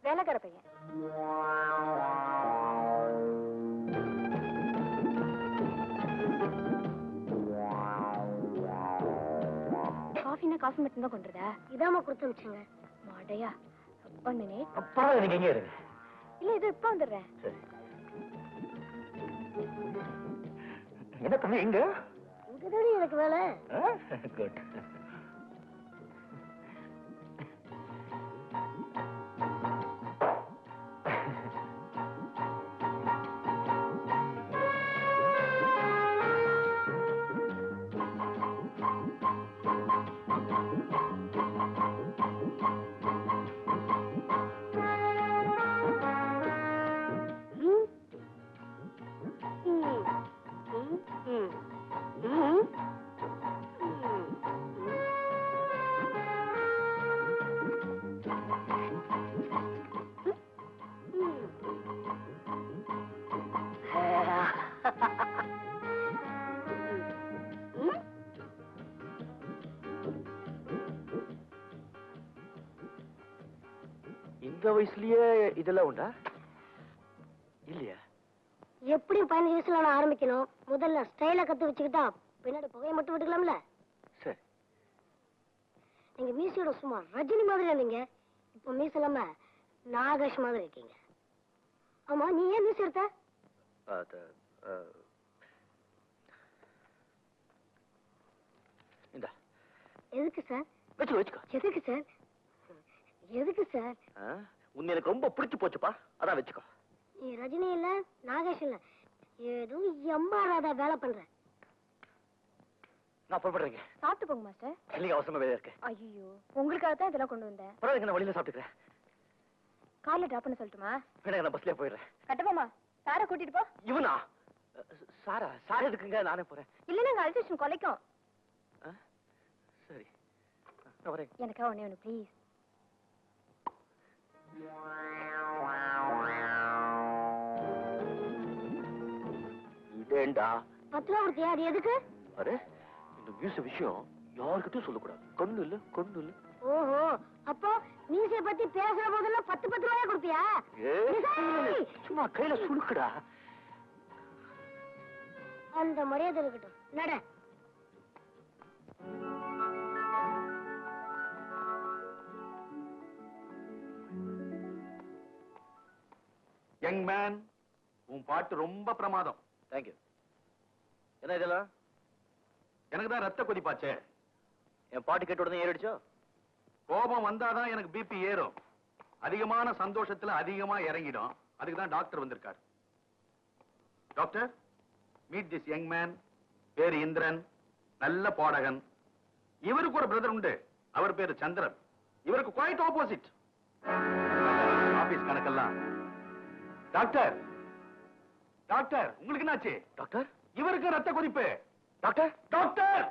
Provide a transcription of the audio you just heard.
வேலைக்கார பையன். காஃபினா காஃபி மட்டும் தான் கொண்டுறதா? இதாம கொடுத்து வச்சுங்க. மாடையா 1 minute. அப்பா நீங்க எங்க இருங்க? இல்ல இது இப்ப வந்துடுறேன். சரி. என்ன தம்பி எங்க? இங்கதானே எனக்கு வேலை. குட். இந்த வயசுலயே இதெல்லாம் உண்டா? இல்லையா? எப்படியும் 15 வயசுல நான் ஆரம்பிக்கணும். முதல்ல ஸ்டைல கத்து வச்சுக்கிட்டா பின்னாடி புகையை மட்டும் விட்டுக்கலாம்ல. சரி. நீங்க மீசையோட சும்மா ரஜினி மாதிரி இருந்தீங்க. இப்ப மீசை இல்லாம நாகேஷ் மாதிரி இருக்கீங்க. ஆமா, நீ ஏன் மீசை எடுத்த? இந்தா. எதுக்கு சார்? வச்சுக்கோ. எதுக்கு சார்? எதுக்கு சார்? உன்னை எனக்கு ரொம்ப பிடிச்சு போச்சுப்பா, அதான் வச்சுக்கோ. நீ ரஜினி இல்ல, நாகேஷ் இல்ல, ஏதோ எம்பாராதா வேலை பண்ற. நான் புறப்படுறேங்க. சாப்பிட்டு போங்க மாஸ்டர். இல்லைங்க, அவசரமா வேலையா இருக்கு. ஐயோ, உங்களுக்காக தான் இதெல்லாம் கொண்டு வந்தேன். பரவாயில்லைங்க, நான் வழியில சாப்பிட்டுக்கிறேன். கார்ல டிராப் பண்ண சொல்லட்டுமா? வேணாங்க, நான் பஸ்லயே போயிடுறேன். கட்டப்போமா, சாரை கூட்டிட்டு போ. இவனா? சாரா இருக்குங்க, நானே போறேன். இல்லன்னா எங்க அல்சேஷன் கொலைக்கும். சரி, நான் வரேன். எனக்கா ஒண்ணு ப்ளீஸ். இதேண்டா 10 ரூபா கொடுத்தியா? அது எதுக்கு? அரே, இந்த மியூசிக் விஷயம் யாருக்கிட்டும் சொல்லக்கூடாது. கொண்டு இல்ல. ஓஹோ, அப்போ மீசைய பத்தி பேசுற போதெல்லாம் 10 ரூபாயா கொடுப்பியா? சும்மா கையில சுழுக்குடா. அந்த மரியாதை இருக்கட்டும், நட. யங் மேன், உன் பாட்டு ரொம்ப பிரமாதம். தேங்க்யூ. என்ன இதெல்லாம்? எனக்கு தான் ரத்த கொதிப்பாச்சே. என் பாட்டு கேட்ட உடனே ஏறிடுச்சோ? கோபம் வந்தாதான் எனக்கு பிபி ஏறும். அதிகமான சந்தோஷத்துல அதிகமா இறங்கிடும். அதுக்கு தான் டாக்டர் வந்திருக்கார். Doctor, meet this young man. பேரு இந்திரன், நல்ல பாடகன். இவருக்கு ஒரு பிரதர் உண்டு, அவர் பேரு சந்திரன். இவருக்கு குவைட் ஆப்போசிட். ஆபீஸ் கணக்கெல்லாம். டாக்டர், டாக்டர் உங்களுக்கு என்னாச்சு? டாக்டர், இவருக்கு ரத்த கொதிப்பு. Doctor, doctor